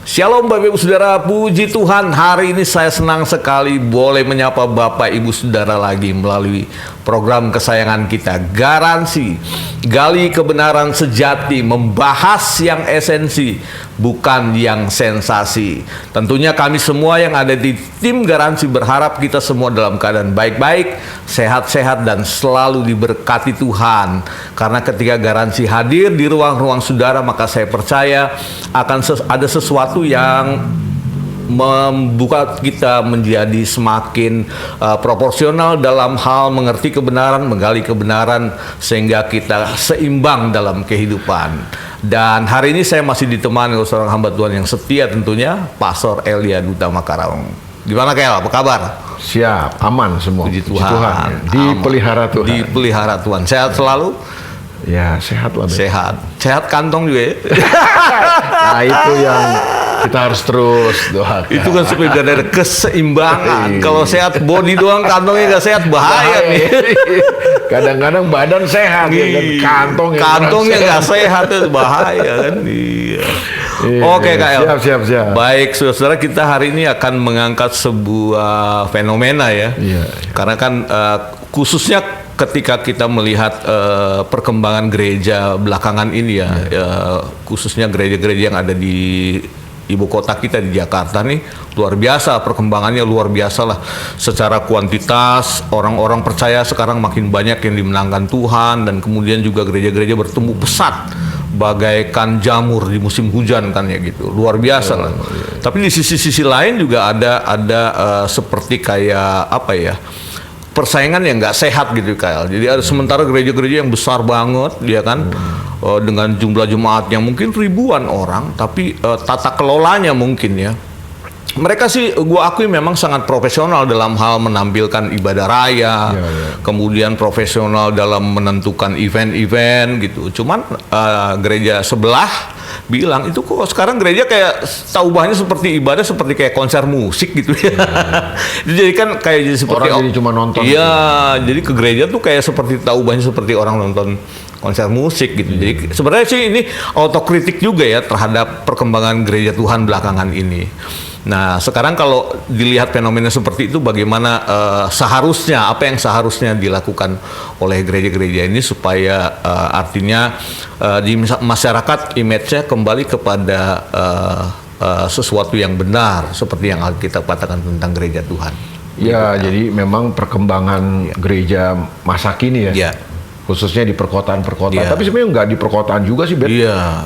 Shalom Bapak Ibu Saudara, puji Tuhan, hari ini saya senang sekali boleh menyapa Bapak Ibu Saudara lagi melalui program kesayangan kita, Garansi, gali kebenaran sejati, membahas yang esensi, bukan yang sensasi. Tentunya kami semua yang ada di tim Garansi berharap kita semua dalam keadaan baik-baik, sehat-sehat, dan selalu diberkati Tuhan. Karena ketika Garansi hadir di ruang-ruang saudara, maka saya percaya akan ada sesuatu yang membuka kita menjadi semakin proporsional dalam hal mengerti kebenaran, menggali kebenaran, sehingga kita seimbang dalam kehidupan. Dan hari ini saya masih ditemani oleh seorang hamba Tuhan yang setia tentunya, Pastor Elia Duta Makarawang. Gimana Kel, apa kabar? Siap, aman semua. Puji Tuhan. Dipelihara Tuhan. Dipelihara Tuhan. Sehat selalu? Ya, sehat lah. Sehat. Sehat kantong juga ya? Nah, itu yang kita harus terus doakan. Itu kan supaya ada keseimbangan. Kalau sehat body doang, kantongnya nggak sehat, bahaya nih. Kadang-kadang badan sehat, ya kan? Kantongnya nggak sehat, itu bahaya kan. Iya. Oke Kak El. Siap. Baik, saudara, kita hari ini akan mengangkat sebuah fenomena ya. Iya. Karena kan khususnya ketika kita melihat perkembangan gereja belakangan ini ya, khususnya gereja-gereja yang ada di ibu kota kita di Jakarta nih, luar biasa perkembangannya, luar biasa lah. Secara kuantitas, orang-orang percaya sekarang makin banyak yang dimenangkan Tuhan, dan kemudian juga gereja-gereja bertumbuh pesat bagaikan jamur di musim hujan kan ya gitu, luar biasa lah. Tapi di sisi-sisi lain juga ada seperti kayak apa ya, persaingan yang nggak sehat gitu Kyle. Jadi ada sementara gereja-gereja yang besar banget, ya kan, dengan jumlah jemaat yang mungkin ribuan orang, tapi tata kelolanya mungkin ya, mereka sih gua akui memang sangat profesional dalam hal menampilkan ibadah raya, kemudian profesional dalam menentukan event-event gitu. Cuman gereja sebelah bilang itu kok sekarang gereja kayak tahu ubahnya seperti ibadah seperti kayak konser musik gitu ya. Jadi kan kayak jadi seperti orang jadi cuma nonton. Iya, jadi ke gereja tuh kayak seperti tahu ubahnya seperti orang nonton konser musik gitu. Jadi sebenarnya sih ini autokritik juga ya terhadap perkembangan gereja Tuhan belakangan ini. Nah, sekarang kalau dilihat fenomena seperti itu, bagaimana seharusnya, apa yang seharusnya dilakukan oleh gereja-gereja ini supaya artinya di masyarakat image-nya kembali kepada sesuatu yang benar, seperti yang Alkitab katakan tentang gereja Tuhan. Ya, jadi memang perkembangan gereja masa kini ya. Khususnya di perkotaan-perkotaan. Tapi sebenarnya nggak di perkotaan juga sih, Bet.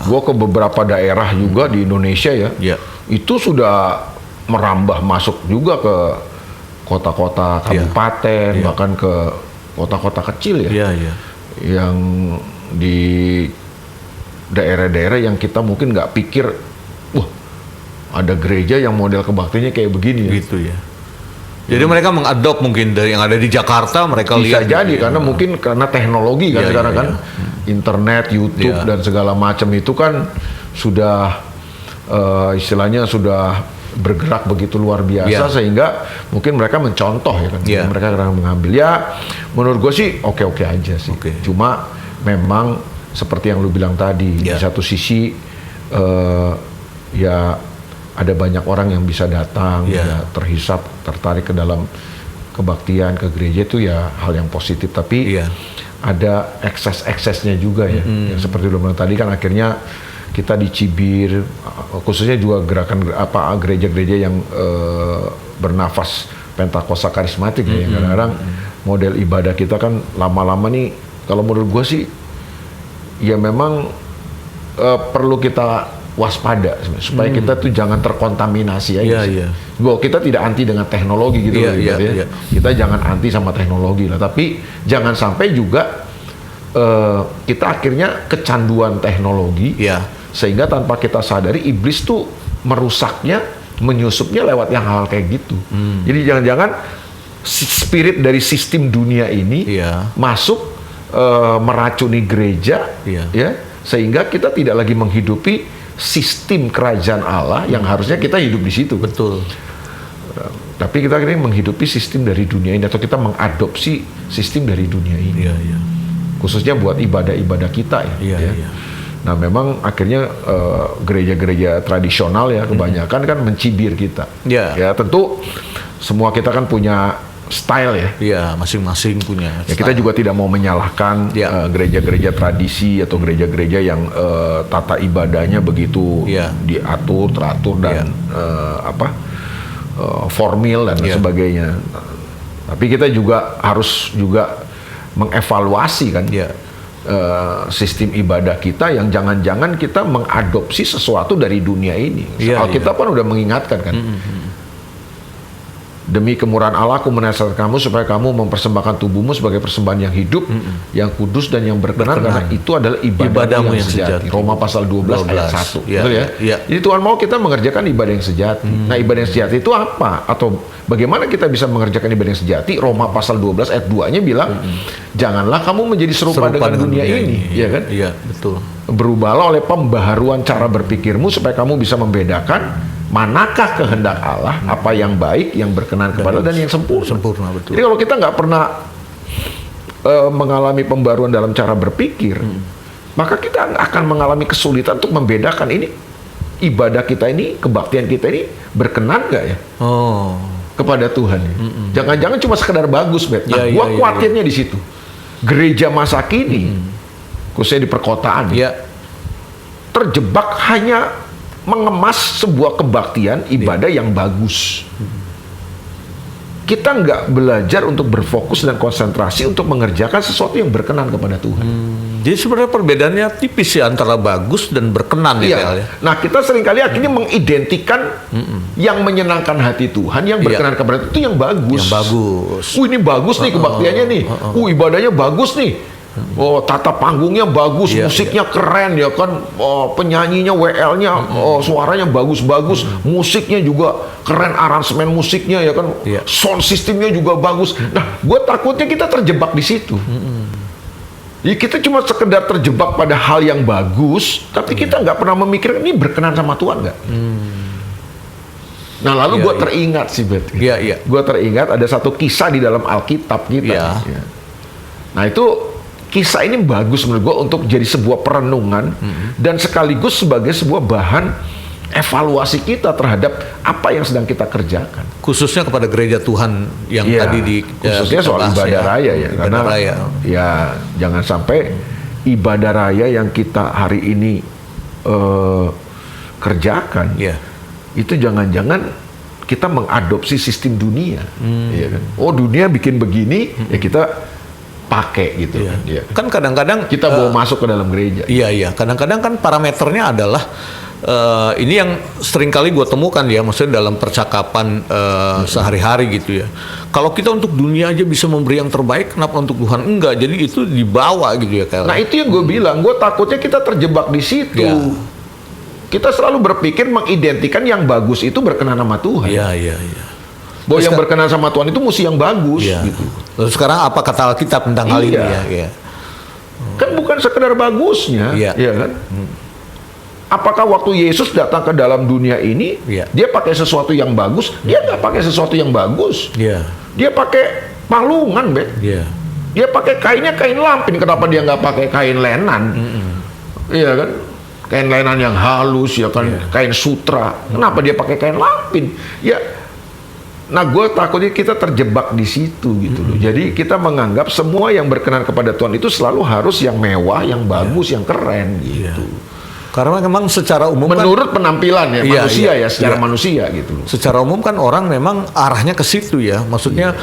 Gue ke beberapa daerah juga di Indonesia ya. Itu sudah merambah masuk juga ke kota-kota kabupaten, bahkan ke kota-kota kecil ya. Yang di daerah-daerah yang kita mungkin nggak pikir, wah ada gereja yang model kebaktiannya kayak begini ya. Gitu ya. Jadi mereka mengadop mungkin dari yang ada di Jakarta, mereka bisa lihat jadi karena mungkin karena teknologi kan sekarang kan internet, YouTube dan segala macam itu kan sudah istilahnya sudah bergerak begitu luar biasa sehingga mungkin mereka mencontoh ya kan, mereka kadang mengambil ya. Menurut gue sih oke aja sih. Cuma memang seperti yang lu bilang tadi, di satu sisi ya ada banyak orang yang bisa datang, ya, terhisap, tertarik ke dalam kebaktian, ke gereja itu ya hal yang positif. Tapi ada ekses-eksesnya juga ya. Yang seperti lu bilang tadi kan akhirnya kita dicibir, khususnya juga gerakan gereja-gereja yang bernafas Pentakosta karismatik ya. Yang kadang-kadang model ibadah kita kan lama-lama nih, kalau menurut gue sih ya memang perlu kita waspada supaya kita tuh jangan terkontaminasi aja. Kita tidak anti dengan teknologi gitu ya. Kita jangan anti sama teknologi lah, tapi jangan sampai juga kita akhirnya kecanduan teknologi sehingga tanpa kita sadari iblis tuh merusaknya, menyusupnya lewat yang hal kayak gitu. Jadi jangan-jangan spirit dari sistem dunia ini masuk meracuni gereja ya, sehingga kita tidak lagi menghidupi sistem kerajaan Allah yang harusnya kita hidup di situ. Betul. Tapi kita ini menghidupi sistem dari dunia ini, atau kita mengadopsi sistem dari dunia ini. Khususnya buat ibadah-ibadah kita ya. Nah memang akhirnya gereja-gereja tradisional ya kebanyakan kan mencibir kita. Ya. Ya tentu semua kita kan punya style ya. Iya, masing-masing punya Ya, kita juga tidak mau menyalahkan Ya. gereja-gereja tradisi atau gereja-gereja yang tata ibadahnya begitu Ya. diatur, teratur dan formil dan Ya. sebagainya. Tapi kita juga harus juga mengevaluasi kan Ya. sistem ibadah kita yang jangan-jangan kita mengadopsi sesuatu dari dunia ini. Ya, Alkitab kan udah mengingatkan kan. Demi kemurahan Allah aku menasihatkan kamu supaya kamu mempersembahkan tubuhmu sebagai persembahan yang hidup, yang kudus dan yang berkenan karena itu adalah ibadahmu yang sejati. Roma pasal 12 ayat 1. Ya, Betul ya? ya. Jadi Tuhan mau kita mengerjakan ibadah yang sejati. Nah, ibadah yang sejati itu apa? Atau bagaimana kita bisa mengerjakan ibadah yang sejati? Roma pasal 12 ayat 2-nya bilang, janganlah kamu menjadi serupa dengan dunia ini, ya kan? Iya, betul. Berubahlah oleh pembaharuan cara berpikirmu supaya kamu bisa membedakan manakah kehendak Allah, apa yang baik, yang berkenan kepada dan yang sempurna. Sempurna, betul. Jadi kalau kita nggak pernah mengalami pembaruan dalam cara berpikir, maka kita akan mengalami kesulitan untuk membedakan ini ibadah kita ini, kebaktian kita ini berkenan nggak ya kepada Tuhan. Jangan-jangan cuma sekedar bagus, Bet. Nah, gua khawatirnya di situ. Gereja masa kini, khususnya di perkotaan, terjebak hanya mengemas sebuah kebaktian ibadah yang bagus. Kita nggak belajar untuk berfokus dan konsentrasi untuk mengerjakan sesuatu yang berkenan kepada Tuhan. Jadi sebenarnya perbedaannya tipis ya antara bagus dan berkenan ya. Nah kita seringkali akhirnya mengidentikan yang menyenangkan hati Tuhan, yang berkenan kepada Tuhan itu yang bagus. Yang bagus. Ini bagus nih kebaktiannya nih. Ibadahnya bagus nih. Tata panggungnya bagus, musiknya keren ya kan, penyanyinya WL-nya, suaranya bagus-bagus, musiknya juga keren, aransemen musiknya ya kan, sound systemnya juga bagus. Nah, gue takutnya kita terjebak di situ. Ya, kita cuma sekedar terjebak pada hal yang bagus, tapi kita nggak pernah memikirkan ini berkenan sama Tuhan nggak. Nah, lalu gue teringat sih, Bet. Gue teringat ada satu kisah di dalam Alkitab kita. Nah, itu kisah ini bagus menurut gue untuk jadi sebuah perenungan dan sekaligus sebagai sebuah bahan evaluasi kita terhadap apa yang sedang kita kerjakan. Khususnya kepada gereja Tuhan yang tadi di khususnya soal ibadah raya ya. Karena ya jangan sampai ibadah raya yang kita hari ini kerjakan itu jangan-jangan kita mengadopsi sistem dunia. Ya kan? Dunia bikin begini ya kita pakai gitu kan. Kan kadang-kadang kita bawa masuk ke dalam gereja. Iya. Kadang-kadang kan parameternya adalah ini yang sering kali gue temukan ya, maksudnya dalam percakapan sehari-hari gitu ya. Kalau kita untuk dunia aja bisa memberi yang terbaik, kenapa untuk Tuhan enggak? Jadi itu dibawa gitu ya. Nah itu yang gue bilang, gue takutnya kita terjebak di situ. Kita selalu berpikir mengidentikan yang bagus itu berkenan sama Tuhan. Iya. Bahwa yang berkenan sama Tuhan itu mesti yang bagus gitu. Lalu sekarang apa kata Alkitab tentang hal ini ya? Kan bukan sekedar bagusnya, ya kan? Apakah waktu Yesus datang ke dalam dunia ini, dia pakai sesuatu yang bagus? Dia nggak pakai sesuatu yang bagus. Dia pakai palungan, Bet. Dia pakai kainnya kain lampin. Kenapa dia nggak pakai kain lenan? Iya kan? Kain lenan yang halus, ya kan? Kain sutra. Kenapa dia pakai kain lampin? Ya. Nah, gue takutnya kita terjebak di situ gitu loh. Jadi kita menganggap semua yang berkenan kepada Tuhan itu selalu harus yang mewah, yang bagus, yang keren gitu. Karena memang secara umum menurut penampilan ya manusia secara manusia gitu. Secara umum kan orang memang arahnya ke situ ya. Maksudnya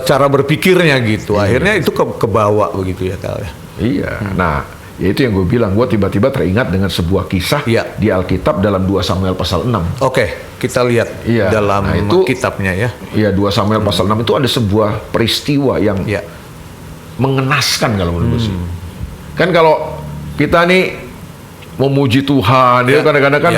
cara berpikirnya gitu. Akhirnya itu ke bawah begitu ya Kal. Iya. Nah, ya itu yang gue bilang, gue tiba-tiba teringat dengan sebuah kisah di Alkitab dalam 2 Samuel pasal 6. Oke, kita lihat dalam kitabnya ya. Iya, 2 Samuel pasal 6 itu ada sebuah peristiwa yang mengenaskan kalau menurut gue sih. Kan kalau kita nih memuji Tuhan, ya kadang-kadang kan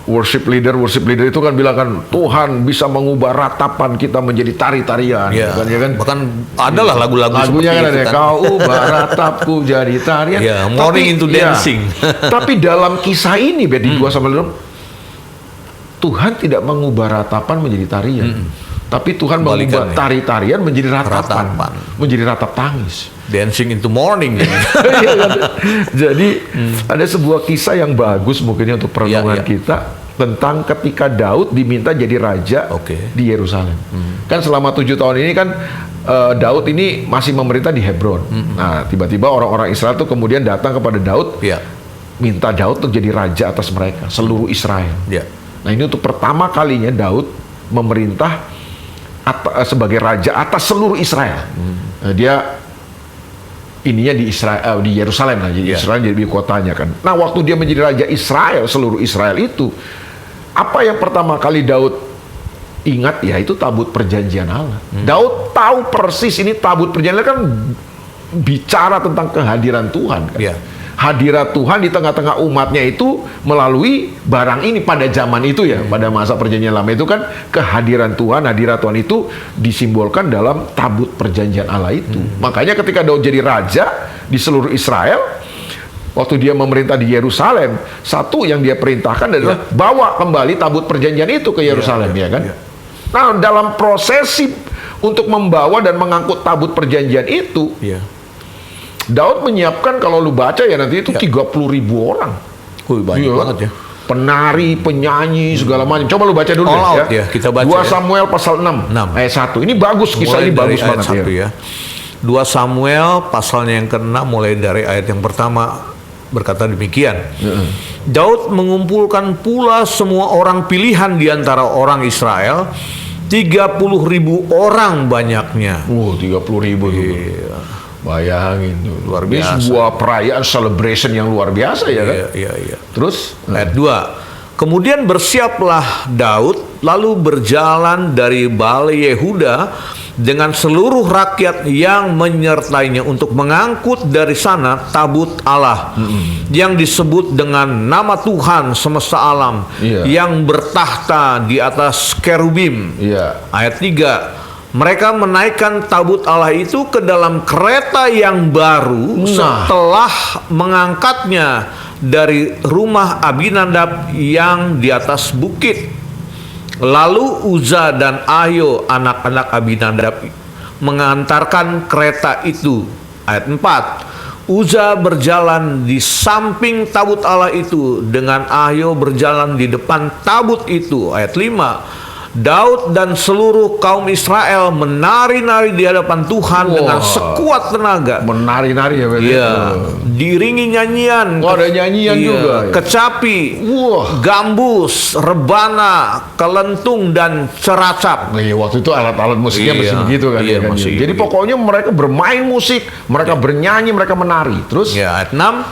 worship leader itu kan bilang kan Tuhan bisa mengubah ratapan kita menjadi tari-tarian, kan? Bahkan adalah lagunya kan ada kau ubah ratapku jadi tarian, morning into dancing. Tapi dalam kisah ini di 2 Samuel 6 Tuhan tidak mengubah ratapan menjadi tarian. Tapi Tuhan Kembalikan, mengubah tari-tarian menjadi ratapan, Ratapan. menjadi ratap tangis. Dancing into morning. Iya kan? Jadi ada sebuah kisah yang bagus mungkin untuk perenungan Iya. kita tentang ketika Daud diminta jadi raja Oke. di Yerusalem. Kan selama 7 tahun ini kan Daud ini masih memerintah di Hebron. Nah, tiba-tiba orang-orang Israel tuh kemudian datang kepada Daud, Iya. minta Daud untuk jadi raja atas mereka, seluruh Israel. Iya. Nah, ini untuk pertama kalinya Daud memerintah sebagai raja atas seluruh Israel. Nah, dia ininya di Israel, di Yerusalem lah, jadi Yeah. Israel jadi ibu kotanya kan. Nah, waktu dia menjadi raja Israel, seluruh Israel itu, apa yang pertama kali Daud ingat ya itu tabut perjanjian Allah. Daud tahu persis ini tabut perjanjian Allah kan bicara tentang kehadiran Tuhan kan. Yeah. Hadirat Tuhan di tengah-tengah umatnya itu melalui barang ini pada zaman itu ya, pada masa perjanjian lama itu kan kehadiran Tuhan, hadirat Tuhan itu disimbolkan dalam tabut perjanjian Allah itu. Makanya ketika Daud jadi raja di seluruh Israel, waktu dia memerintah di Yerusalem, satu yang dia perintahkan adalah bawa kembali tabut perjanjian itu ke Yerusalem, ya kan? Nah, dalam prosesi untuk membawa dan mengangkut tabut perjanjian itu, Iya. Daud menyiapkan, kalau lu baca ya nanti itu 30.000 orang. Banyak Iya. banget ya. Penari, penyanyi, segala macam. Coba lu baca dulu All out deh, ya, kita baca 2 ya. Samuel pasal 6 ayat 1. Ini bagus, kisah Mulai ini dari bagus ayat banget 1 ya. ya. 2 Samuel pasalnya yang ke-6 mulai dari ayat yang pertama berkata demikian. Daud mengumpulkan pula semua orang pilihan di antara orang Israel, 30.000 orang banyaknya. 30.000 tuh. Bayangin tuh. Luar Ini biasa. sebuah perayaan celebration yang luar biasa ya kan. Iya. Terus Ayat 2. Kemudian bersiaplah Daud lalu berjalan dari Bale Yehuda dengan seluruh rakyat yang menyertainya untuk mengangkut dari sana tabut Allah yang disebut dengan nama Tuhan semesta alam Iya. yang bertahta di atas kerubim. iya. Ayat 3. Mereka menaikkan tabut Allah itu ke dalam kereta yang baru setelah mengangkatnya dari rumah Abinadab yang di atas bukit. Lalu Uza dan Ahio anak-anak Abinadab mengantarkan kereta itu. Ayat 4. Uza berjalan di samping tabut Allah itu dengan Ahio berjalan di depan tabut itu. Ayat 5. Daud dan seluruh kaum Israel menari-nari di hadapan Tuhan dengan sekuat tenaga. Menari-nari ya. Iya, diiringi nyanyian. Oh, ada nyanyian juga ya? Kecapi, Wah. gambus, rebana, kelentung dan ceracap. Nah, waktu itu alat-alat musiknya Iya, masih begitu kan. iya, ya kan? masih Jadi begitu. pokoknya mereka bermain musik, mereka bernyanyi, mereka menari. Terus Ya, ayat 6.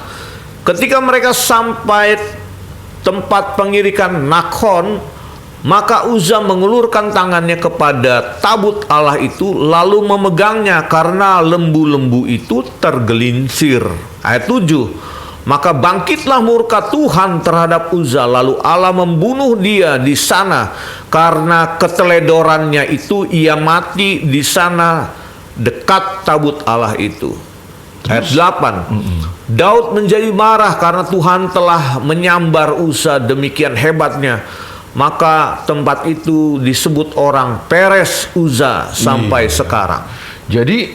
Ketika mereka sampai tempat pengirikan Nakhon, maka Uza mengulurkan tangannya kepada tabut Allah itu lalu memegangnya karena lembu-lembu itu tergelincir. Ayat 7. Maka bangkitlah murka Tuhan terhadap Uza, lalu Allah membunuh dia di sana karena keteledorannya itu ia mati di sana dekat tabut Allah itu. Ayat 8. Daud menjadi marah karena Tuhan telah menyambar Uza demikian hebatnya. Maka tempat itu disebut orang Peres Uza sampai sekarang. jadi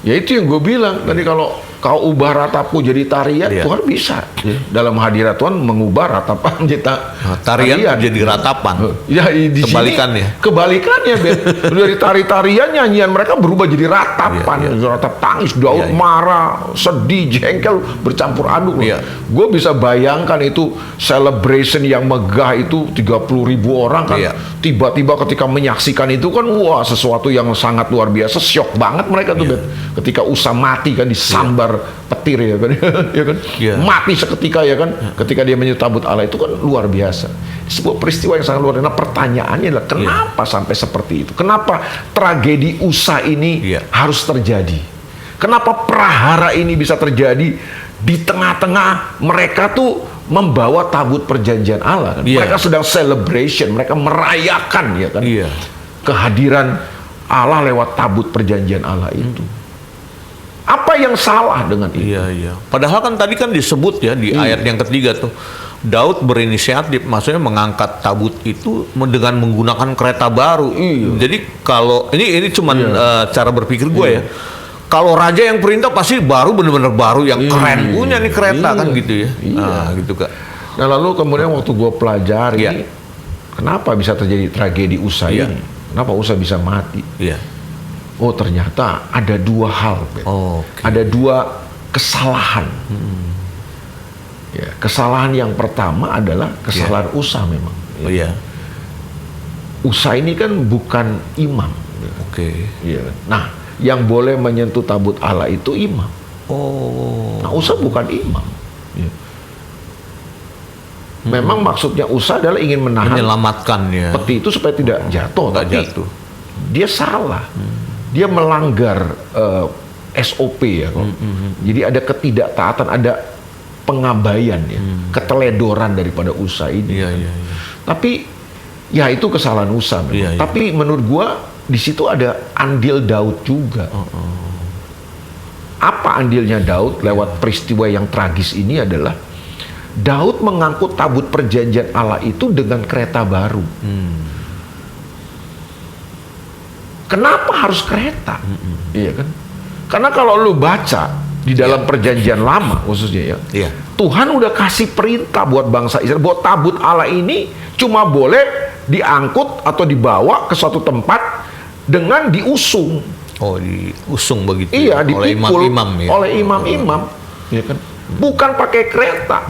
ya itu yang gue bilang tadi, kalau kau ubah ratapku jadi tarian, Iya. Tuhan bisa ya. Dalam hadirat Tuhan mengubah ratapan jadi Tarian jadi ratapan. Ya, di Kebalikannya. sini kebalikannya, Ben. Dari tari-tarian, nyanyian mereka berubah jadi ratapan, ratap tangis. Daud marah, sedih, jengkel, bercampur aduk. Iya. Gue bisa bayangkan itu celebration yang megah itu 30.000 orang kan. Iya. Tiba-tiba ketika menyaksikan itu kan, wah, sesuatu yang sangat luar biasa, syok banget mereka tuh, Ben. Ketika Usa mati kan, disambar petir ya kan, ya kan, mati seketika ya kan, ketika dia menyentuh tabut Allah itu kan luar biasa. Sebuah peristiwa yang sangat luar biasa. Nah, pertanyaannya adalah kenapa sampai seperti itu? Kenapa tragedi Usa ini harus terjadi? Kenapa prahara ini bisa terjadi di tengah-tengah mereka tuh membawa tabut perjanjian Allah kan? Mereka sedang celebration, mereka merayakan ya kan, kehadiran Allah lewat tabut perjanjian Allah itu. Apa yang salah dengan itu? Iya. Padahal kan tadi kan disebut ya di ayat yang ketiga tuh Daud berinisiatif, maksudnya mengangkat tabut itu dengan menggunakan kereta baru. Jadi kalau ini cuman cara berpikir gue ya. Kalau raja yang perintah pasti baru, bener-bener baru yang keren punya nih kereta kan gitu ya. Nah gitu Kak. Nah lalu kemudian waktu gue pelajari, kenapa bisa terjadi tragedi Usa ini? Kenapa Usa bisa mati? Oh ternyata ada dua hal, ada dua kesalahan. Ya, kesalahan yang pertama adalah kesalahan Usa memang. Usa ini kan bukan imam. Nah, yang boleh menyentuh tabut Allah itu imam. Nah, Usa bukan imam. Memang maksudnya Usa adalah ingin menyelamatkan peti itu supaya tidak jatuh, tapi dia salah. Dia melanggar SOP ya. Jadi ada ketidaktaatan, ada pengabaian keteledoran daripada Usa ini. Tapi ya itu kesalahan Usa memang. Tapi menurut gua di situ ada andil Daud juga. Apa andilnya Daud lewat peristiwa yang tragis ini adalah Daud mengangkut tabut perjanjian Allah itu dengan kereta baru. Kenapa harus kereta? Iya kan? Karena kalau lu baca di dalam perjanjian lama khususnya Tuhan udah kasih perintah buat bangsa Israel bahwa tabut Allah ini cuma boleh diangkut atau dibawa ke suatu tempat dengan diusung. Diusung begitu. Iya, dipikul oleh imam-imam ya. Oleh imam-imam, ya kan? Bukan pakai kereta.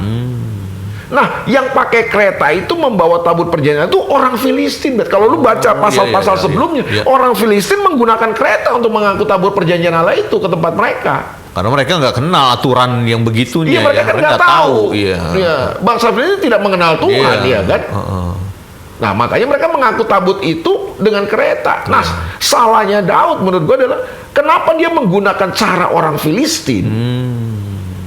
Nah, yang pakai kereta itu membawa tabut perjanjian itu orang Filistin. Kalau lu baca pasal-pasal sebelumnya, orang Filistin menggunakan kereta untuk mengangkut tabut perjanjian Allah itu ke tempat mereka. Karena mereka nggak kenal aturan yang begitunya. Mereka kan nggak tahu. Bangsa Filistin tidak mengenal Tuhan, ya kan? Nah, makanya mereka mengangkut tabut itu dengan kereta. Nah, salahnya Daud menurut gue adalah kenapa dia menggunakan cara orang Filistin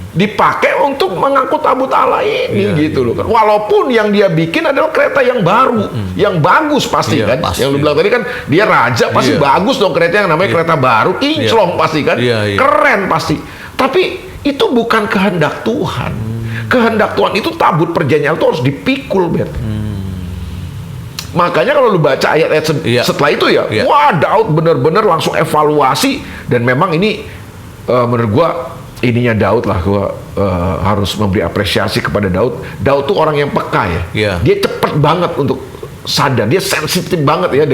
dipakai untuk mengangkut tabut Allah ini gitu loh kan. Walaupun yang dia bikin adalah kereta yang baru, yang bagus pasti kan. Yang lu bilang tadi kan dia raja pasti bagus dong kereta yang namanya kereta baru, kinclong pasti kan. Keren pasti. Tapi itu bukan kehendak Tuhan. Kehendak Tuhan itu tabut perjanjian itu harus dipikul, Makanya kalau lu baca ayat-ayat setelah itu wah Daud benar-benar langsung evaluasi dan memang ini menurut gua ininya Daud lah, gua harus memberi apresiasi kepada Daud. Daud tuh orang yang peka ya. Dia cepet banget untuk sadar, dia sensitif banget ya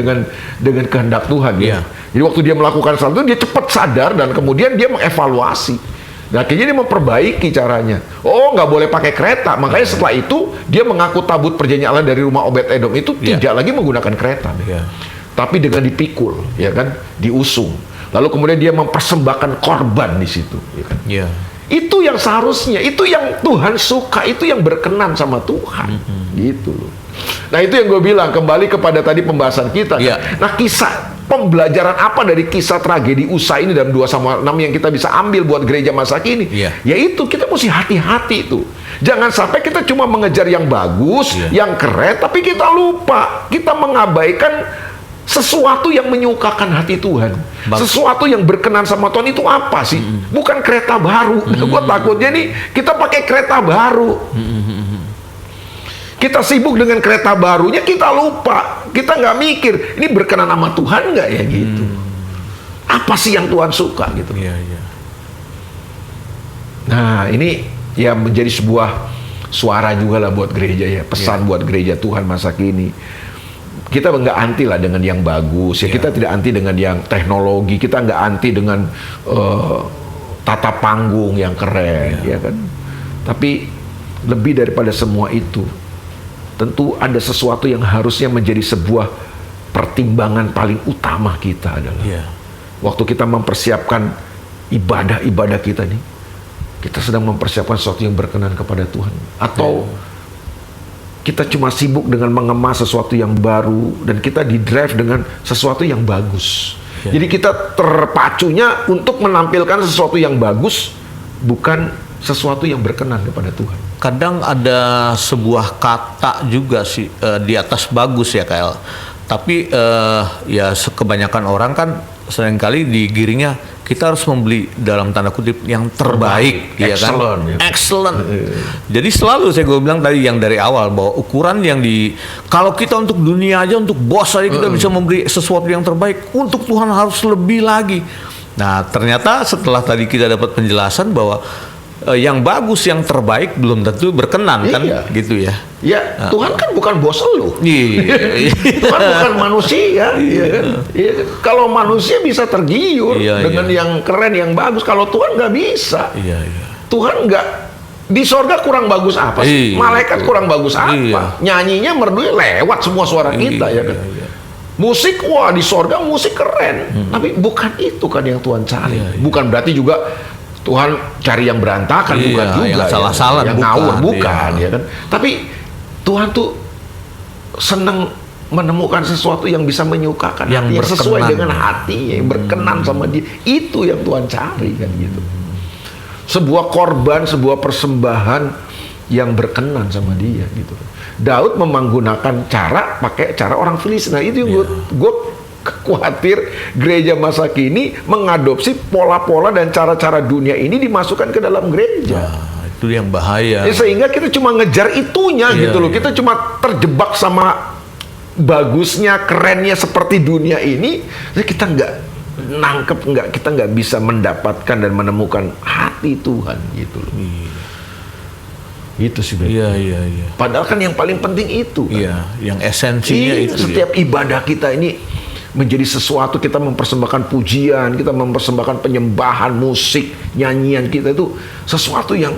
dengan kehendak Tuhan Jadi waktu dia melakukan sesuatu dia cepet sadar dan kemudian dia mengevaluasi. Nah, akhirnya dia memperbaiki caranya. Nggak boleh pakai kereta. Makanya setelah itu dia mengangkut tabut perjanjian Allah dari rumah Obed-Edom itu tidak lagi menggunakan kereta, tapi dengan dipikul, ya kan, diusung. Lalu kemudian dia mempersembahkan korban di situ, ya kan. Itu yang seharusnya, itu yang Tuhan suka, itu yang berkenan sama Tuhan, gitu loh. Nah itu yang gue bilang kembali kepada tadi pembahasan kita. Nah kisah pembelajaran apa dari kisah tragedi Usa ini dalam 2 Samuel 6 yang kita bisa ambil buat gereja masa kini? Yaitu kita mesti hati-hati itu. Jangan sampai kita cuma mengejar yang bagus, yang keren, tapi kita lupa, kita mengabaikan sesuatu yang menyukakan hati Tuhan. Sesuatu yang berkenan sama Tuhan itu apa sih? Bukan kereta baru. Gue takutnya nih kita pakai kereta baru. Kita sibuk dengan kereta barunya, kita lupa, kita nggak mikir ini berkenan sama Tuhan nggak ya gitu. Apa sih yang Tuhan suka gitu? Nah ini ya menjadi sebuah suara juga lah buat gereja ya, pesan buat gereja Tuhan masa kini. Kita nggak anti lah dengan yang bagus ya, kita tidak anti dengan yang teknologi, kita nggak anti dengan tata panggung yang keren, ya kan. Tapi lebih daripada semua itu, tentu ada sesuatu yang harusnya menjadi sebuah pertimbangan paling utama kita adalah waktu kita mempersiapkan ibadah-ibadah kita nih, kita sedang mempersiapkan sesuatu yang berkenan kepada Tuhan, atau kita cuma sibuk dengan mengemas sesuatu yang baru dan kita di-drive dengan sesuatu yang bagus. Jadi kita terpacunya untuk menampilkan sesuatu yang bagus, bukan sesuatu yang berkenan kepada Tuhan. Kadang ada sebuah kata juga sih di atas bagus ya Kael. Tapi ya kebanyakan orang kan seringkali digiringnya kita harus membeli dalam tanda kutip yang terbaik, ya kan? Excellent, gitu. Excellent. Jadi selalu gue bilang tadi yang dari awal bahwa ukuran yang kalau kita untuk dunia aja, untuk bos aja kita bisa memberi sesuatu yang terbaik, untuk Tuhan harus lebih lagi. Nah, ternyata setelah tadi kita dapat penjelasan bahwa yang bagus, yang terbaik belum tentu berkenan, kan? Gitu ya. Ya, Tuhan kan bukan bos lu. Iya. Tuhan bukan manusia. Iya kan? Iya, kalau manusia bisa tergiur dengan yang keren, yang bagus. Kalau Tuhan nggak bisa. Iya. Tuhan nggak, di sorga kurang bagus apa sih? Malaikat kurang bagus apa? Nyanyinya merdu lewat semua suara kita, ya kan? Musik, wah di sorga musik keren. Tapi bukan itu kan yang Tuhan cari. Bukan berarti juga Tuhan cari yang berantakan, bukan juga. Yang salah-salah, yang ngawur, bukan, ya kan? Tapi Tuhan tuh senang menemukan sesuatu yang bisa menyukakan yang hati, sesuai dengan ya. hatinya, yang berkenan sama dia. Itu yang Tuhan cari, kan gitu. Sebuah korban, sebuah persembahan yang berkenan sama dia, gitu. Daud menggunakan pakai cara orang Filistin. Nah, itu yang gue khawatir gereja masa kini mengadopsi pola-pola dan cara-cara dunia ini dimasukkan ke dalam gereja. Itu yang bahaya. Sehingga kita cuma ngejar itunya, gitu loh. Kita cuma terjebak sama bagusnya, kerennya seperti dunia ini. Jadi kita nggak nangkep, kita nggak bisa mendapatkan dan menemukan hati Tuhan, gitu loh. Itu sih. Iya. Padahal kan yang paling penting itu. Kan? Iya, yang esensinya itu. Setiap ibadah kita ini menjadi sesuatu, kita mempersembahkan pujian, kita mempersembahkan penyembahan, musik, nyanyian kita itu sesuatu yang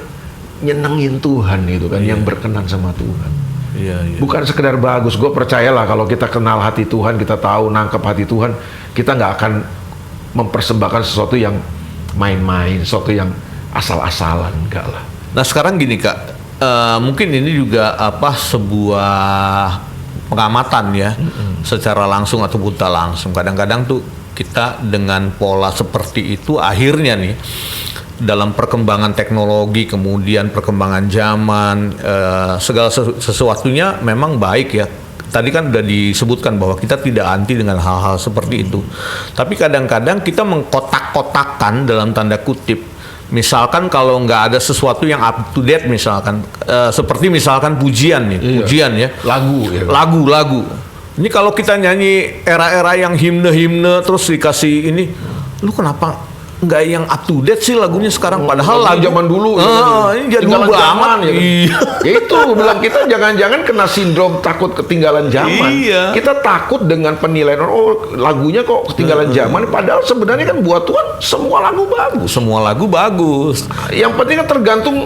nyenengin Tuhan, itu kan, yang berkenan sama Tuhan. Iya. Bukan sekedar bagus. Gue percayalah kalau kita kenal hati Tuhan, kita tahu nangkep hati Tuhan, kita nggak akan mempersembahkan sesuatu yang main-main, sesuatu yang asal-asalan, enggak lah. Nah sekarang gini Kak, mungkin ini juga sebuah pengamatan ya, secara langsung ataupun tak langsung. Kadang-kadang tuh kita dengan pola seperti itu akhirnya nih dalam perkembangan teknologi, kemudian perkembangan zaman, segala sesuatunya memang baik ya. Tadi kan udah disebutkan bahwa kita tidak anti dengan hal-hal seperti itu. Tapi kadang-kadang kita mengkotak-kotakan dalam tanda kutip. Misalkan kalau nggak ada sesuatu yang up to date, misalkan seperti misalkan pujian nih, pujian ya, lagu. Ini kalau kita nyanyi era-era yang himne terus dikasih ini, lu kenapa nggak yang up to date sih lagunya sekarang? Padahal lagu zaman dulu, ini jadul banget. Ya kan? Iya. Itu bilang kita jangan-jangan kena sindrom takut ketinggalan zaman. Iya. Kita takut dengan penilaian, lagunya kok ketinggalan zaman. Padahal sebenarnya kan buat Tuhan semua lagu bagus. Semua lagu bagus. Yang penting kan tergantung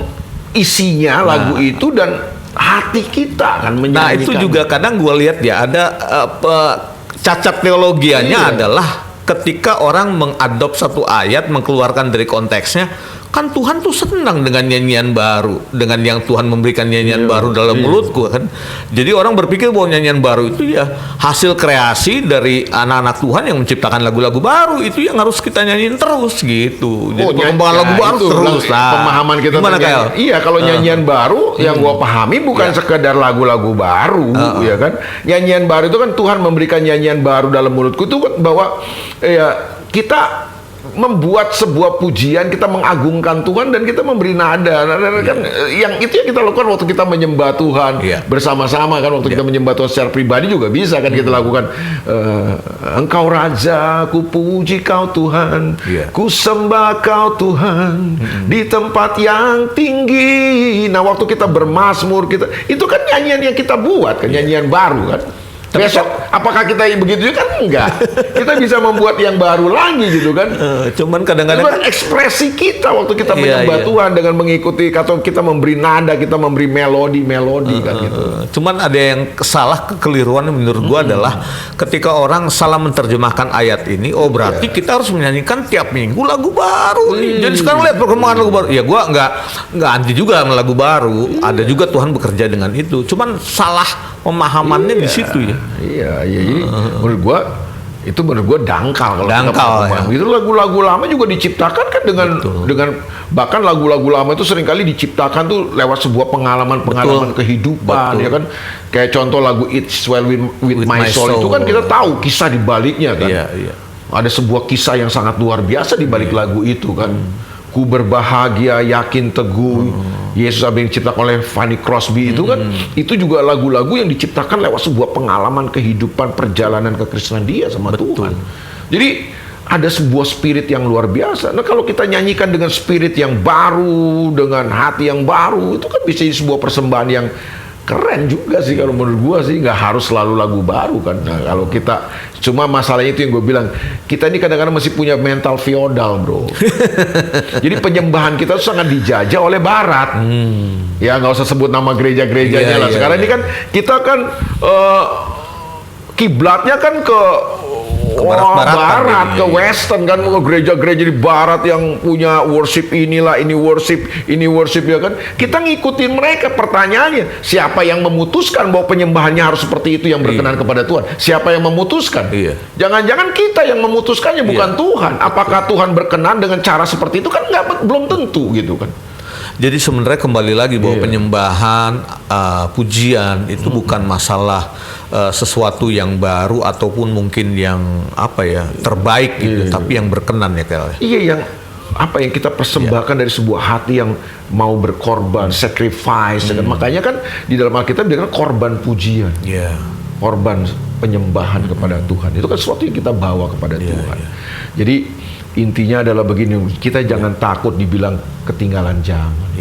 isinya lagu itu dan hati kita kan menyanyikan. Nah itu juga kadang gue lihat ya ada cacat teologianya adalah ketika orang mengadop satu ayat, mengeluarkan dari konteksnya, kan Tuhan tuh senang dengan nyanyian baru, dengan yang Tuhan memberikan nyanyian baru dalam mulutku kan. Jadi orang berpikir bahwa nyanyian baru itu ya hasil kreasi dari anak-anak Tuhan yang menciptakan lagu-lagu baru, itu yang harus kita nyanyiin terus gitu. Jadi pengembangan lagu baru terus lah. Pemahaman kita gimana Kyle? Iya, kalau nyanyian baru yang gua pahami bukan sekedar lagu-lagu baru, ya kan. Nyanyian baru itu kan Tuhan memberikan nyanyian baru dalam mulutku itu kan bahwa kita membuat sebuah pujian, kita mengagungkan Tuhan dan kita memberi nada kan, yang itu yang kita lakukan waktu kita menyembah Tuhan bersama-sama kan, waktu kita menyembah Tuhan secara pribadi juga bisa kan kita lakukan, Engkau Raja, ku puji Kau Tuhan, ku sembah Kau Tuhan di tempat yang tinggi. Nah waktu kita bermazmur, itu kan nyanyian yang kita buat kan, nyanyian baru kan. Besok apakah kita begitu juga? Kan enggak. Kita bisa membuat yang baru lagi gitu kan. Cuman kadang-kadang ekspresi kita waktu kita menyembah Tuhan dengan mengikuti atau kita memberi nada, kita memberi melodi kan gitu. Cuman ada yang kekeliruan menurut gua adalah ketika orang salah menerjemahkan ayat ini, berarti kita harus menyanyikan tiap minggu lagu baru nih. Jadi sekarang lihat perkembangan lagu baru. Ya gua enggak anti juga sama lagu baru. Ada juga Tuhan bekerja dengan itu. Cuman salah pemahamannya di situ ya. Iya. Jadi menurut gua dangkal kalau dangkal. Itu lagu-lagu lama juga diciptakan kan dengan bahkan lagu-lagu lama itu seringkali diciptakan tuh lewat sebuah pengalaman kehidupan. Ya kan. Kayak contoh lagu It's Well with My Soul itu kan kita tahu kisah di baliknya kan. Iya. Ada sebuah kisah yang sangat luar biasa di balik lagu itu kan. Ku berbahagia, yakin, teguh. Yesus yang diciptakan oleh Fanny Crosby itu kan, itu juga lagu-lagu yang diciptakan lewat sebuah pengalaman kehidupan, perjalanan kekristenan dia sama Tuhan. Jadi ada sebuah spirit yang luar biasa. Nah kalau kita nyanyikan dengan spirit yang baru, dengan hati yang baru, itu kan bisa jadi sebuah persembahan yang keren juga sih kalau menurut gua sih. Nggak harus selalu lagu baru kan. Nah, kalau kita, cuma masalahnya itu yang gue bilang, kita ini kadang-kadang masih punya mental feodal, bro. Jadi penyembahan kita tuh sangat dijajah oleh Barat. Ya nggak usah sebut nama gereja-gerejanya lah. Sekarang ini kan kita kan kiblatnya kan ke barat, ke western kan, ke gereja-gereja di barat yang punya worship inilah, ini worship ya kan. Kita ngikutin mereka. Pertanyaannya, siapa yang memutuskan bahwa penyembahannya harus seperti itu yang berkenan kepada Tuhan? Siapa yang memutuskan? Jangan-jangan kita yang memutuskannya, bukan Tuhan. Apakah Tuhan berkenan dengan cara seperti itu? Kan belum tentu gitu kan. Jadi sebenarnya kembali lagi bahwa penyembahan, pujian itu bukan masalah sesuatu yang baru ataupun mungkin yang terbaik gitu, tapi yang berkenan ya Kel. Iya, yang yang kita persembahkan dari sebuah hati yang mau berkorban, sacrifice. Makanya kan di dalam Alkitab dikatakan korban pujian, korban penyembahan kepada Tuhan. Itu kan sesuatu yang kita bawa kepada Tuhan. Jadi intinya adalah begini, kita jangan takut dibilang ketinggalan zaman.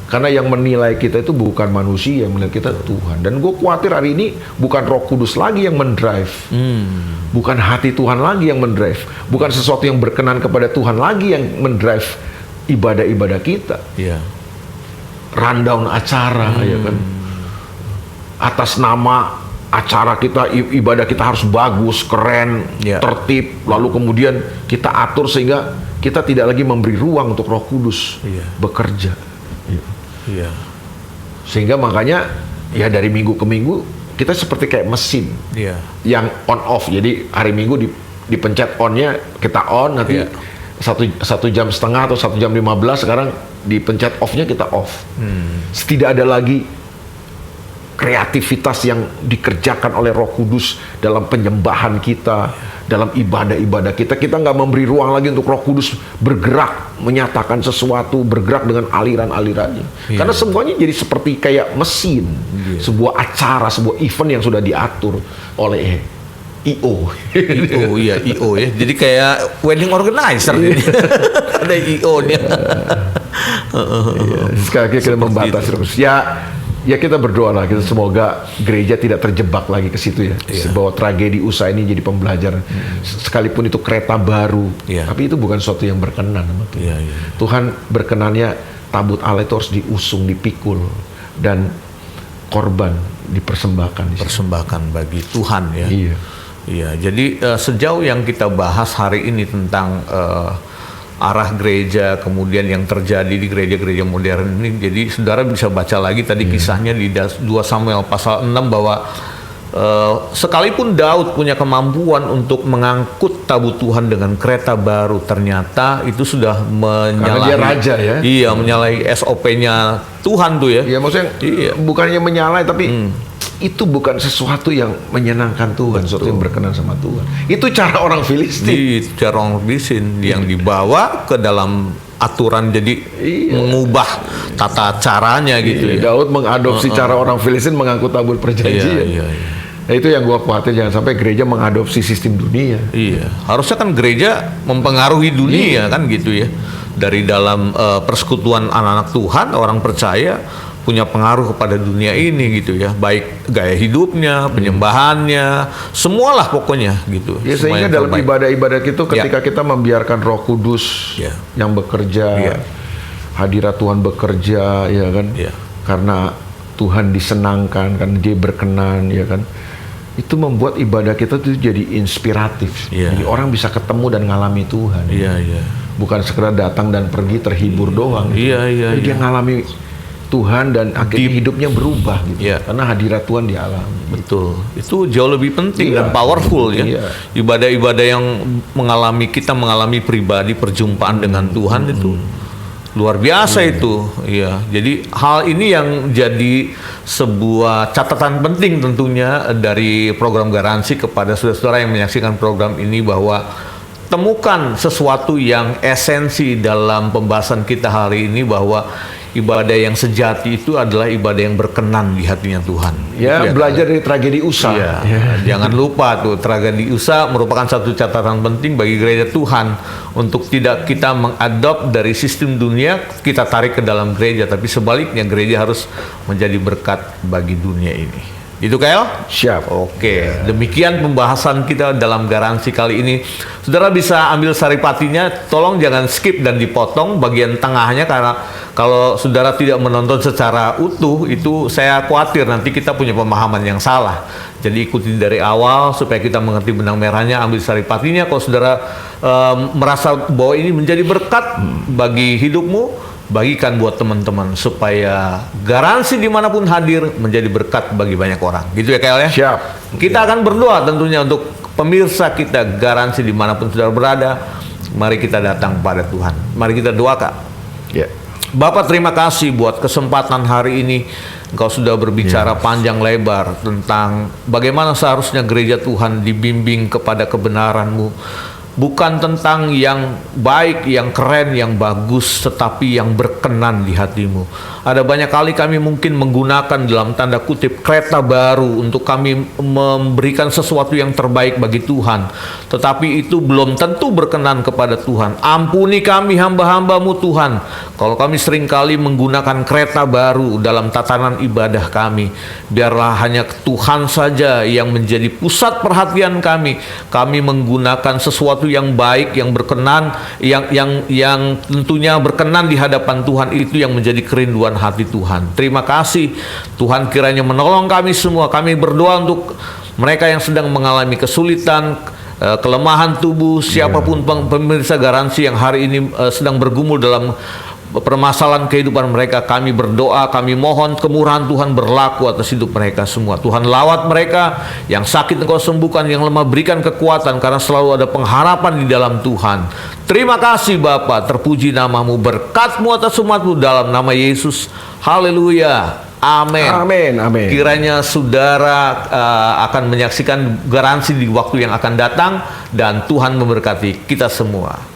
Karena yang menilai kita itu bukan manusia, yang menilai kita Tuhan. Dan gue khawatir hari ini bukan Roh Kudus lagi yang mendrive, bukan hati Tuhan lagi yang mendrive, bukan sesuatu yang berkenan kepada Tuhan lagi yang mendrive ibadah-ibadah kita. Rundown acara, ya kan, atas nama acara kita, ibadah kita harus bagus, keren, tertib, lalu kemudian kita atur sehingga kita tidak lagi memberi ruang untuk Roh Kudus bekerja. Sehingga makanya ya dari minggu ke minggu kita seperti kayak mesin yang on off. Jadi hari Minggu dipencet onnya, kita on, nanti satu jam setengah atau 1 jam 15, sekarang dipencet offnya, kita off. Tidak ada lagi kreativitas yang dikerjakan oleh Roh Kudus dalam penyembahan kita, dalam ibadah-ibadah kita. Kita nggak memberi ruang lagi untuk Roh Kudus bergerak, menyatakan sesuatu, bergerak dengan aliran-alirannya. Karena semuanya jadi seperti kayak mesin, sebuah acara, sebuah event yang sudah diatur oleh I.O. I.O. ya. Jadi kayak wedding organizer. Ada I.O.-nya. Sekali lagi kita membatasi terus. Ya kita berdoa lah, kita semoga gereja tidak terjebak lagi ke situ ya. Bahwa tragedi USA ini jadi pembelajaran. Sekalipun itu kereta baru, tapi itu bukan sesuatu yang berkenan sama Tuhan. Tuhan berkenannya tabut Allah itu harus diusung, dipikul, dan korban dipersembahkan. Persembahkan bagi Tuhan ya. Jadi sejauh yang kita bahas hari ini tentang arah gereja, kemudian yang terjadi di gereja-gereja modern ini, jadi saudara bisa baca lagi tadi kisahnya di 2 Samuel pasal 6 bahwa sekalipun Daud punya kemampuan untuk mengangkut tabut Tuhan dengan kereta baru, ternyata itu sudah menyalahi, dia raja ya. Menyalahi SOP-nya Tuhan tuh ya. Iya, maksudnya bukannya menyalahi, tapi itu bukan sesuatu yang menyenangkan Tuhan, sesuatu yang berkenan sama Tuhan. Itu cara orang Filistin. Cara orang Filistin yang dibawa ke dalam aturan, jadi mengubah tata caranya gitu. Daud mengadopsi cara orang Filistin mengangkut tabut perjanjian. Nah, itu yang gua khawatir, jangan sampai gereja mengadopsi sistem dunia. Harusnya kan gereja mempengaruhi dunia kan gitu ya. Dari dalam persekutuan anak-anak Tuhan, orang percaya punya pengaruh kepada dunia ini gitu ya, baik gaya hidupnya, penyembahannya, semualah pokoknya gitu. Ya, sehingga dalam ibadah-ibadah itu ketika kita membiarkan Roh Kudus yang bekerja, hadirat Tuhan bekerja, ya kan, karena Tuhan disenangkan, kan Dia berkenan, ya kan, itu membuat ibadah kita tuh jadi inspiratif. Jadi orang bisa ketemu dan ngalami Tuhan. Bukan sekedar datang dan pergi terhibur doang. Jadi dia ngalami Tuhan dan akhirnya hidupnya berubah gitu. Karena hadirat Tuhan dialami. Betul. Itu jauh lebih penting dan powerful ya. Ibadah-ibadah yang kita mengalami pribadi perjumpaan dengan Tuhan itu Luar biasa itu, ya. Jadi hal ini yang jadi sebuah catatan penting tentunya dari program garansi kepada saudara-saudara yang menyaksikan program ini, bahwa temukan sesuatu yang esensi dalam pembahasan kita hari ini, bahwa ibadah yang sejati itu adalah ibadah yang berkenan di hatinya Tuhan. Ya, itu belajar dari tragedi Usa. Ya, jangan lupa tuh, tragedi Usa merupakan satu catatan penting bagi gereja Tuhan untuk tidak kita mengadop dari sistem dunia kita tarik ke dalam gereja, tapi sebaliknya gereja harus menjadi berkat bagi dunia ini. Itu Kael? Siap. Oke, demikian pembahasan kita dalam garansi kali ini. Saudara bisa ambil saripatinya, tolong jangan skip dan dipotong bagian tengahnya, karena kalau saudara tidak menonton secara utuh, itu saya khawatir nanti kita punya pemahaman yang salah. Jadi ikuti dari awal supaya kita mengerti benang merahnya, ambil saripatinya. Kalau saudara merasa bahwa ini menjadi berkat bagi hidupmu, bagikan buat teman-teman supaya garansi dimanapun hadir menjadi berkat bagi banyak orang. Gitu ya Kael ya? Siap. Kita akan berdoa tentunya untuk pemirsa kita garansi dimanapun saudara berada. Mari kita datang pada Tuhan. Mari kita doakan. Ya. Bapak, terima kasih buat kesempatan hari ini. Engkau sudah berbicara panjang lebar tentang bagaimana seharusnya gereja Tuhan dibimbing kepada kebenaran-Mu. Bukan tentang yang baik, yang keren, yang bagus, tetapi yang berkenan di hatimu. Ada banyak kali kami mungkin menggunakan dalam tanda kutip kereta baru untuk kami memberikan sesuatu yang terbaik bagi Tuhan. Tetapi itu belum tentu berkenan kepada Tuhan. Ampuni kami hamba-hambamu Tuhan, kalau kami seringkali menggunakan kereta baru dalam tatanan ibadah kami. Biarlah hanya Tuhan saja yang menjadi pusat perhatian kami. Kami menggunakan sesuatu yang baik, yang berkenan, yang tentunya berkenan di hadapan Tuhan, itu yang menjadi kerinduan hati Tuhan. Terima kasih Tuhan, kiranya menolong kami semua. Kami berdoa untuk mereka yang sedang mengalami kesulitan, kelemahan tubuh, siapapun pemirsa garansi yang hari ini sedang bergumul dalam permasalahan kehidupan mereka. Kami berdoa, kami mohon kemurahan Tuhan berlaku atas hidup mereka semua. Tuhan lawat mereka, yang sakit Engkau sembuhkan, yang lemah berikan kekuatan, karena selalu ada pengharapan di dalam Tuhan. Terima kasih Bapa, terpuji namamu, berkat-Mu atas umat-Mu dalam nama Yesus. Haleluya. Amin. Amin. Amin. Kiranya saudara akan menyaksikan garansi di waktu yang akan datang, dan Tuhan memberkati kita semua.